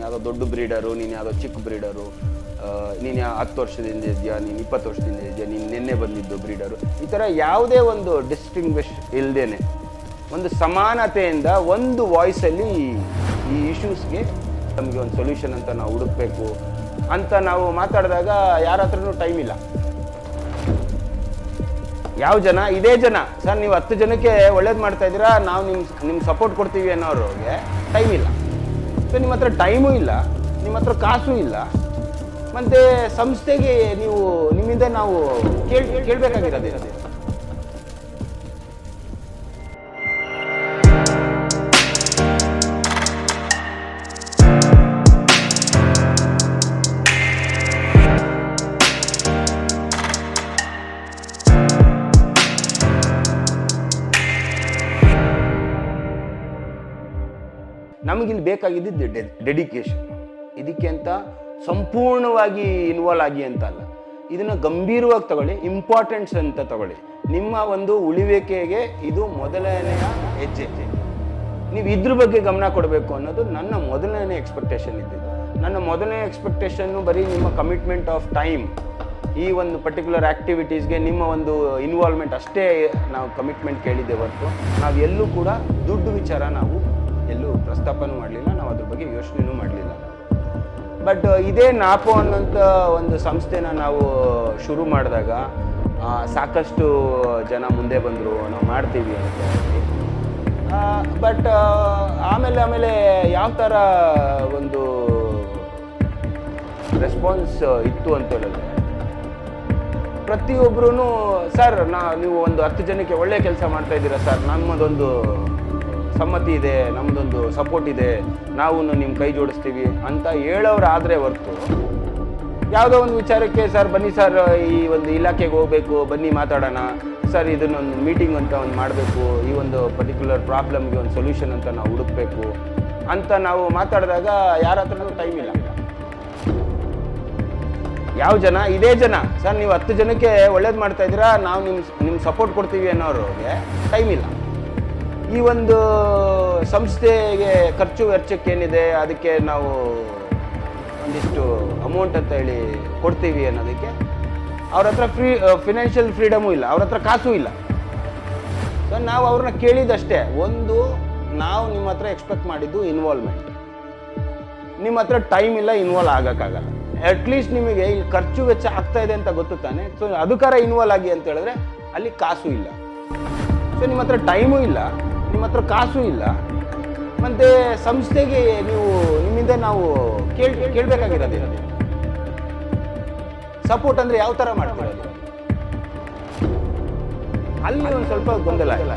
ಯಾವುದೋ ದೊಡ್ಡ ಬ್ರೀಡರು, ನೀನು ಯಾವುದೋ ಚಿಕ್ಕ ಬ್ರೀಡರು, ನೀನು 10 ವರ್ಷದಿಂದ ಇದೆಯಾ, ನೀನು 20 ವರ್ಷದಿಂದ ಇದೆಯಾ, ನೀನು ನಿನ್ನೆ ಬಂದಿದ್ದು ಬ್ರೀಡರು, ಈ ಥರ ಯಾವುದೇ ಒಂದು ಡಿಸ್ಟಿಂಗ್ವಿಶ್ ಇಲ್ಲದೇನೆ ಒಂದು ಸಮಾನತೆಯಿಂದ ಒಂದು ವಾಯ್ಸಲ್ಲಿ ಈ ಇಶ್ಯೂಸ್ಗೆ ನಮಗೆ ಒಂದು ಸೊಲ್ಯೂಷನ್ ಅಂತ ನಾವು ಹುಡುಕಬೇಕು ಅಂತ ನಾವು ಮಾತಾಡಿದಾಗ ಯಾರ ಹತ್ರನೂ ಟೈಮ್ ಇಲ್ಲ. ಯಾವ ಜನ, ಇದೇ ಜನ ಸರ್ ನೀವು 10 ಜನಕ್ಕೆ ಒಳ್ಳೇದು ಮಾಡ್ತಾ ಇದ್ದೀರಾ, ನಾವು ನಿಮ್ಗೆ ಸಪೋರ್ಟ್ ಕೊಡ್ತೀವಿ ಅನ್ನೋರಿಗೆ ಟೈಮ್ ಇಲ್ಲ. ಸೊ ನಿಮ್ಮ ಹತ್ರ ಟೈಮೂ ಇಲ್ಲ, ನಿಮ್ಮ ಹತ್ರ ಕಾಸು ಇಲ್ಲ, ಮತ್ತು ಸಂಸ್ಥೆಗೆ ನೀವು ನಿಮ್ಮಿಂದ ನಾವು ಕೇಳಬೇಕಾಗಿರೋದೇ. ನಮಗಿಲ್ಲಿ ಬೇಕಾಗಿದ್ದು ಡೆಡಿಕೇಶನ್. ಇದಕ್ಕೆ ಅಂತ ಸಂಪೂರ್ಣವಾಗಿ ಇನ್ವಾಲ್ವ್ ಆಗಿ ಅಂತ ಅಲ್ಲ, ಇದನ್ನು ಗಂಭೀರವಾಗಿ ತಗೊಳ್ಳಿ, ಇಂಪಾರ್ಟೆನ್ಸ್ ಅಂತ ತಗೊಳ್ಳಿ. ನಿಮ್ಮ ಒಂದು ಉಳಿವಿಕೆಗೆ ಇದು ಮೊದಲನೆಯ ಹೆಜ್ಜೆ. ನೀವು ಇದ್ರ ಬಗ್ಗೆ ಗಮನ ಕೊಡಬೇಕು ಅನ್ನೋದು ನನ್ನ ಮೊದಲನೇ ಎಕ್ಸ್ಪೆಕ್ಟೇಷನ್ ಇದ್ದಿದ್ದು. ನನ್ನ ಮೊದಲನೇ ಎಕ್ಸ್ಪೆಕ್ಟೇಷನ್ನು ಬರೀ ನಿಮ್ಮ ಕಮಿಟ್ಮೆಂಟ್ ಆಫ್ ಟೈಮ್, ಈ ಒಂದು ಪರ್ಟಿಕ್ಯುಲರ್ ಆ್ಯಕ್ಟಿವಿಟೀಸ್ಗೆ ನಿಮ್ಮ ಒಂದು ಇನ್ವಾಲ್ವ್ಮೆಂಟ್ ಅಷ್ಟೇ ನಾವು ಕಮಿಟ್ಮೆಂಟ್ ಕೇಳಿದ್ದೆ ಹೊರತು ನಾವು ಎಲ್ಲೂ ಕೂಡ ದುಡ್ಡು ವಿಚಾರ ನಾವು ಎಲ್ಲೂ ಪ್ರಸ್ತಾಪನೂ ಮಾಡಲಿಲ್ಲ, ನಾವು ಅದ್ರ ಬಗ್ಗೆ ಯೋಚನೆಯೂ ಮಾಡಲಿಲ್ಲ. ಬಟ್ ಇದೇ ನಾಪೋ ಅನ್ನೋಂಥ ಒಂದು ಸಂಸ್ಥೆನ ನಾವು ಶುರು ಮಾಡಿದಾಗ ಸಾಕಷ್ಟು ಜನ ಮುಂದೆ ಬಂದರು, ನಾವು ಮಾಡ್ತೀವಿ ಅಂತ ಹೇಳಿ. ಬಟ್ ಆಮೇಲೆ ಯಾವ ಥರ ಒಂದು ರೆಸ್ಪಾನ್ಸ್ ಇತ್ತು ಅಂತ ಹೇಳಿದ್ರೆ, ಪ್ರತಿಯೊಬ್ಬರೂ ಸರ್ ನೀವು ಒಂದು 10 ಜನಕ್ಕೆ ಒಳ್ಳೆ ಕೆಲಸ ಮಾಡ್ತಾ ಇದ್ದೀರಾ ಸರ್, ನಮ್ಮದೊಂದು ಸಮ್ಮತಿ ಇದೆ, ನಮ್ಮದೊಂದು ಸಪೋರ್ಟ್ ಇದೆ, ನಾವು ನಿಮ್ಮ ಕೈ ಜೋಡಿಸ್ತೀವಿ ಅಂತ ಹೇಳೋರಾದರೆ ಹೊರತು ಯಾವುದೋ ಒಂದು ವಿಚಾರಕ್ಕೆ ಸರ್ ಬನ್ನಿ ಸರ್ ಈ ಒಂದು ಇಲಾಖೆಗೆ ಹೋಗಬೇಕು, ಬನ್ನಿ ಮಾತಾಡೋಣ ಸರ್, ಇದನ್ನೊಂದು ಮೀಟಿಂಗ್ ಅಂತ ಒಂದು ಮಾಡಬೇಕು, ಈ ಒಂದು ಪರ್ಟಿಕ್ಯುಲರ್ ಪ್ರಾಬ್ಲಮ್ಗೆ ಒಂದು ಸೊಲ್ಯೂಷನ್ ಅಂತ ನಾವು ಹುಡುಕಬೇಕು ಅಂತ ನಾವು ಮಾತಾಡಿದಾಗ ಯಾರ ಹತ್ರನೂ ಟೈಮ್ ಇಲ್ಲ. ಯಾವ ಜನ, ಇದೇ ಜನ ಸರ್ ನೀವು 10 ಜನಕ್ಕೆ ಒಳ್ಳೇದು ಮಾಡ್ತಾ ಇದ್ದೀರಾ, ನಾವು ನಿಮ್ಗೆ ಸಪೋರ್ಟ್ ಕೊಡ್ತೀವಿ ಅನ್ನೋರಿಗೆ ಟೈಮ್ ಇಲ್ಲ. ಈ ಒಂದು ಸಂಸ್ಥೆಗೆ ಖರ್ಚು ವೆಚ್ಚಕ್ಕೇನಿದೆ ಅದಕ್ಕೆ ನಾವು ಒಂದಿಷ್ಟು ಅಮೌಂಟ್ ಅಂತ ಹೇಳಿ ಕೊಡ್ತೀವಿ ಅನ್ನೋದಕ್ಕೆ ಅವ್ರ ಹತ್ರ ಫಿನಾನ್ಷಿಯಲ್ ಫ್ರೀಡಮು ಇಲ್ಲ, ಅವ್ರ ಹತ್ರ ಕಾಸು ಇಲ್ಲ. ಸೊ ನಾವು ಅವ್ರನ್ನ ಕೇಳಿದಷ್ಟೇ, ಒಂದು ನಾವು ನಿಮ್ಮ ಹತ್ರ ಎಕ್ಸ್ಪೆಕ್ಟ್ ಮಾಡಿದ್ದು ಇನ್ವಾಲ್ವ್ಮೆಂಟ್, ನಿಮ್ಮ ಹತ್ರ ಟೈಮ್ ಇಲ್ಲ, ಇನ್ವಾಲ್ವ್ ಆಗೋಕ್ಕಾಗಲ್ಲ. ಅಟ್ಲೀಸ್ಟ್ ನಿಮಗೆ ಇಲ್ಲಿ ಖರ್ಚು ವೆಚ್ಚ ಆಗ್ತಾ ಇದೆ ಅಂತ ಗೊತ್ತು ತಾನೆ, ಸೊ ಅದಕ್ಕಾರ ಇನ್ವಾಲ್ವ್ ಆಗಿ ಅಂತ ಹೇಳಿದ್ರೆ ಅಲ್ಲಿ ಕಾಸು ಇಲ್ಲ. ಸೊ ನಿಮ್ಮ ಹತ್ರ ಟೈಮು ಇಲ್ಲ, ನಿಮ್ಮ ಹತ್ರ ಕಾಸು ಇಲ್ಲ, ಮತ್ತು ಸಂಸ್ಥೆಗೆ ನೀವು ನಿಮ್ಮಿಂದ ನಾವು ಕೇಳಬೇಕಾಗಿರೋದೇ. ಸಪೋರ್ಟ್ ಅಂದರೆ ಯಾವ ಥರ ಮಾಡ್ತೀರಾ, ಅಲ್ಲಿ ಒಂದು ಸ್ವಲ್ಪ ಗೊಂದಲ ಇಲ್ಲ.